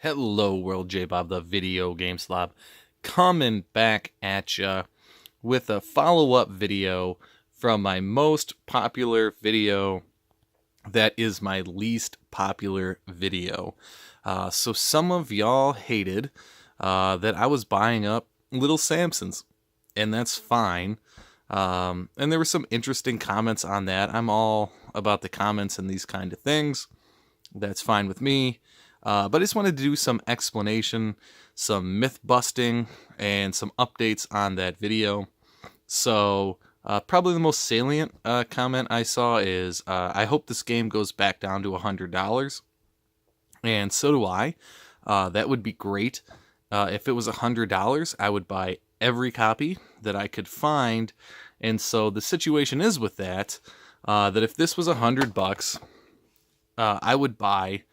Hello, World J Bob, the video game slob, coming back at ya with a follow-up video from my most popular video that is my least popular video. So some of y'all hated that I was buying up little Sampsons, and that's fine. And there were some interesting comments on that. I'm all about the comments and these kind of things. That's fine with me. But I just wanted to do some explanation, some myth busting, and some updates on that video. So probably the most salient comment I saw is, I hope this game goes back down to $100. And so do I. That would be great. If it was $100, I would buy every copy that I could find. And so the situation is with that, that if this was $100, I would buy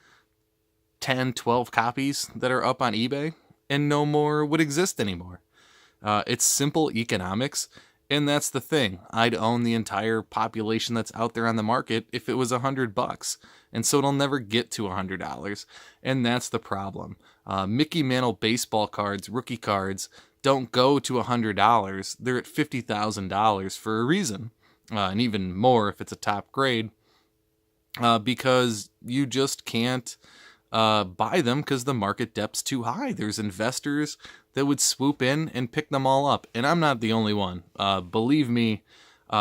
10, 12 copies that are up on eBay, and no more would exist anymore. It's simple economics, and that's the thing. I'd own the entire population that's out there on the market if it was $100, and so it'll never get to $100, and that's the problem. Mickey Mantle baseball cards, rookie cards, don't go to $100. They're at $50,000 for a reason, and even more if it's a top grade, because you just can't buy them because the market depth's too high. There's investors that would swoop in and pick them all up, and I'm not the only one. Believe me,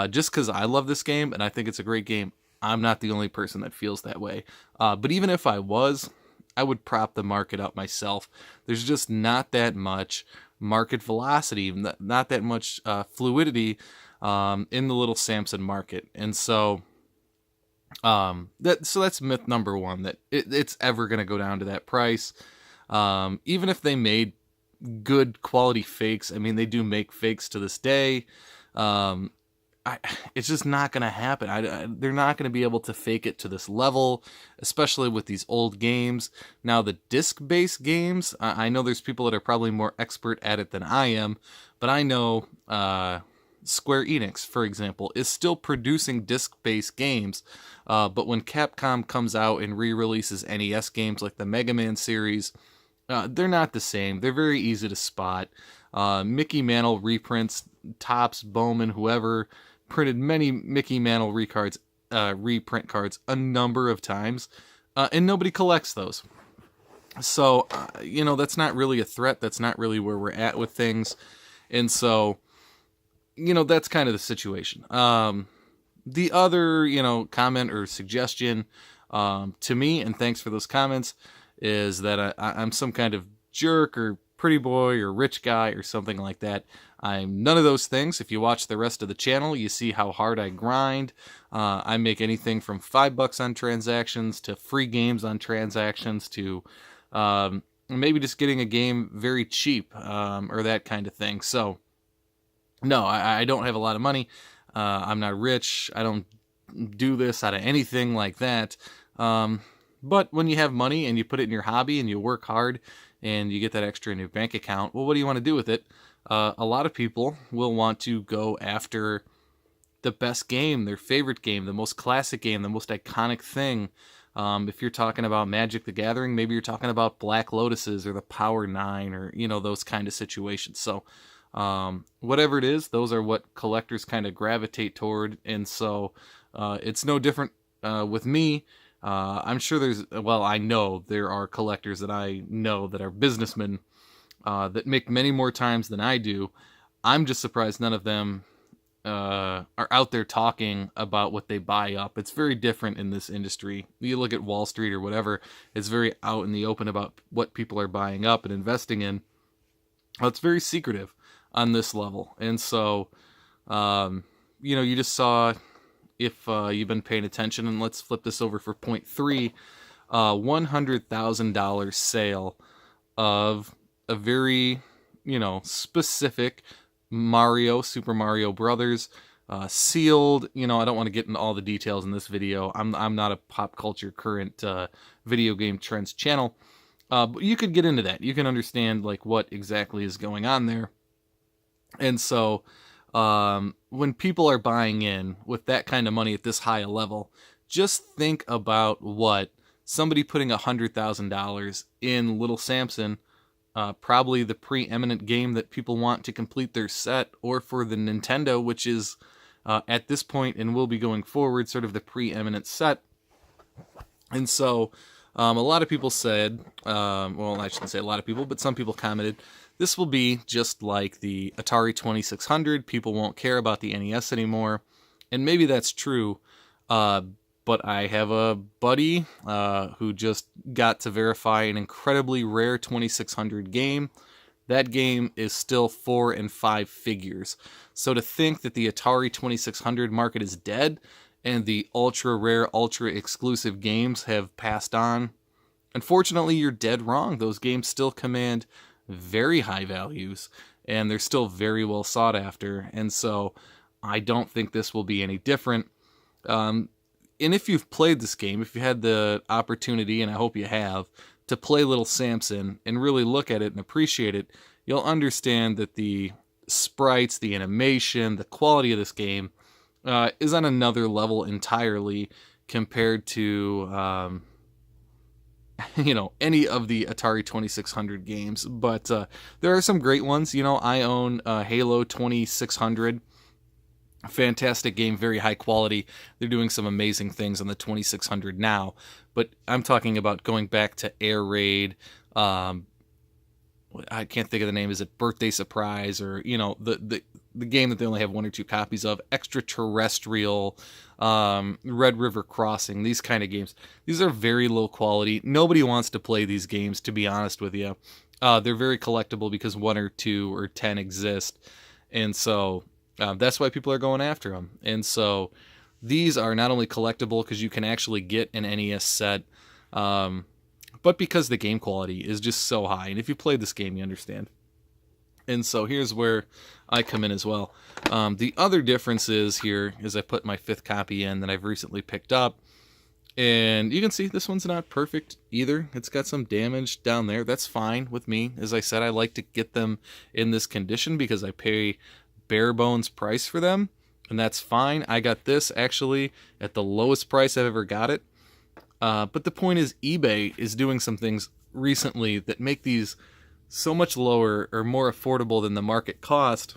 just because I love this game and I think it's a great game, I'm not the only person that feels that way. But even if I was, I would prop the market up myself. There's just not that much market velocity, not that much fluidity in the little Sampson market, and so that's myth number one, that it's ever going to go down to that price. Even if they made good quality fakes, I mean, they do make fakes to this day. It's just not going to happen. They're not going to be able to fake it to this level, especially with these old games. Now, the disc-based games, I know there's people that are probably more expert at it than I am, but I know Square Enix, for example, is still producing disc-based games, but when Capcom comes out and re-releases NES games like the Mega Man series, they're not the same. They're very easy to spot. Mickey Mantle reprints, Topps, Bowman, whoever, printed many Mickey Mantle reprint cards a number of times, and nobody collects those. So, that's not really a threat. That's not really where we're at with things. And so, that's kind of the situation. The other, comment or suggestion to me, and thanks for those comments, is that I'm some kind of jerk or pretty boy or rich guy or something like that. I'm none of those things. If you watch the rest of the channel, you see how hard I grind. I make anything from $5 on transactions to free games on transactions to maybe just getting a game very cheap or that kind of thing. So, no, I don't have a lot of money. I'm not rich. I don't do this out of anything like that. But when you have money and you put it in your hobby and you work hard and you get that extra in your bank account, well, what do you want to do with it? A lot of people will want to go after the best game, their favorite game, the most classic game, the most iconic thing. If you're talking about Magic the Gathering, maybe you're talking about Black Lotuses or the Power 9 or, those kind of situations. So, whatever it is, those are what collectors kind of gravitate toward. And so, it's no different with me. I'm sure I know there are collectors that I know that are businessmen that make many more times than I do. I'm just surprised none of them are out there talking about what they buy up. It's very different in this industry. You look at Wall Street or whatever, it's very out in the open about what people are buying up and investing in. It's very secretive on this level. And so, you just saw, if you've been paying attention, and let's flip this over for point 3, $100,000 sale of a very, specific Super Mario Brothers, sealed. I don't want to get into all the details in this video. I'm not a pop culture current video game trends channel, but you could get into that. You can understand what exactly is going on there. And so, when people are buying in with that kind of money at this high a level, just think about what somebody putting $100,000 in Little Sampson, probably the preeminent game that people want to complete their set, or for the Nintendo, which is at this point and will be going forward sort of the preeminent set. And so a lot of people said, well, I shouldn't say a lot of people, but some people commented, this will be just like the Atari 2600. People won't care about the NES anymore. And maybe that's true, but I have a buddy who just got to verify an incredibly rare 2600 game. That game is still 4 and 5 figures. So to think that the Atari 2600 market is dead and the ultra rare, ultra exclusive games have passed on, unfortunately, you're dead wrong. Those games still command very high values, and they're still very well sought after. And so I don't think this will be any different. And if you've played this game, if you had the opportunity, and I hope you have, to play Little Sampson and really look at it and appreciate it, you'll understand that the sprites, the animation, the quality of this game is on another level entirely compared to any of the Atari 2600 games. But there are some great ones. I own Halo 2600. Fantastic game, very high quality. They're doing some amazing things on the 2600 now, but I'm talking about going back to Air Raid. I can't think of the name. Is it Birthday Surprise, or the game that they only have 1 or 2 copies of? Extraterrestrial, Red River Crossing. These kind of games. These are very low quality. Nobody wants to play these games, to be honest with you. They're very collectible because 1 or 2 or 10 exist, and so. That's why people are going after them. And so these are not only collectible because you can actually get an NES set, but because the game quality is just so high. And if you played this game, you understand. And so here's where I come in as well. The other difference is here is I put my 5th copy in that I've recently picked up. And you can see this one's not perfect either. It's got some damage down there. That's fine with me. As I said, I like to get them in this condition because I pay bare bones price for them, and that's fine. I got this actually at the lowest price I've ever got it. But the point is, eBay is doing some things recently that make these so much lower or more affordable than the market cost.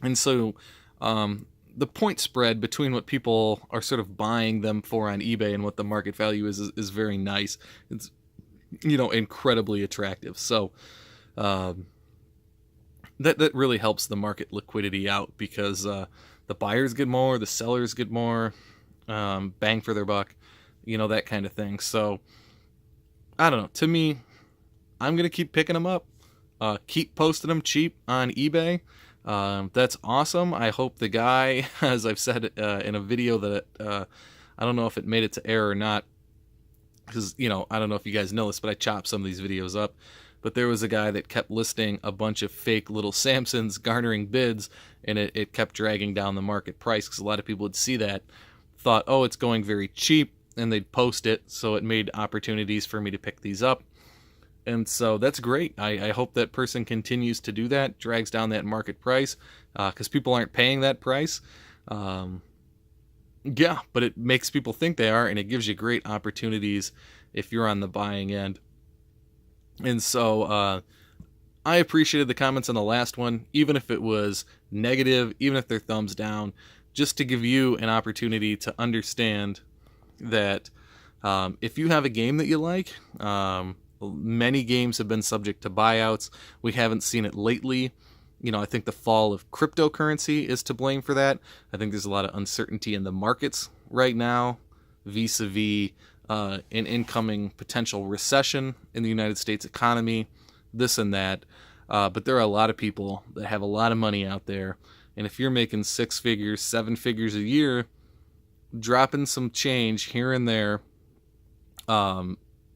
And so the point spread between what people are sort of buying them for on eBay and what the market value is very nice. It's incredibly attractive. So that really helps the market liquidity out because the buyers get more, the sellers get more, bang for their buck, that kind of thing. So, I don't know. To me, I'm going to keep picking them up, keep posting them cheap on eBay. That's awesome. I hope the guy, as I've said in a video that I don't know if it made it to air or not, because, I don't know if you guys know this, but I chopped some of these videos up. But there was a guy that kept listing a bunch of fake Little Sampsons, garnering bids, and it kept dragging down the market price because a lot of people would see that, thought, oh, it's going very cheap, and they'd post it, so it made opportunities for me to pick these up. And so that's great. I hope that person continues to do that, drags down that market price, because people aren't paying that price. Yeah, but it makes people think they are, and it gives you great opportunities if you're on the buying end. And so I appreciated the comments on the last one, even if it was negative, even if they're thumbs down, just to give you an opportunity to understand that if you have a game that you like, many games have been subject to buyouts. We haven't seen it lately. I think the fall of cryptocurrency is to blame for that. I think there's a lot of uncertainty in the markets right now, vis-a-vis an incoming potential recession in the United States economy, this and that. But there are a lot of people that have a lot of money out there. And if you're making 6 figures, 7 figures a year, dropping some change here and there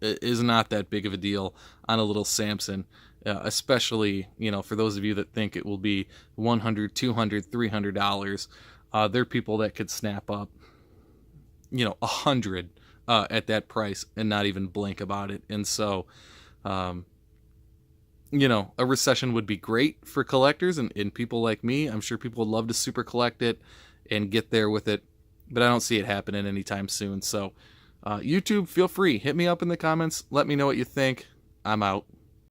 is not that big of a deal on a Little Sampson. Especially, for those of you that think it will be $100, $200, $300. There are people that could snap up, $100 at that price and not even blink about it. And so, a recession would be great for collectors and people like me. I'm sure people would love to super collect it and get there with it, but I don't see it happening anytime soon. So YouTube, feel free. Hit me up in the comments. Let me know what you think. I'm out.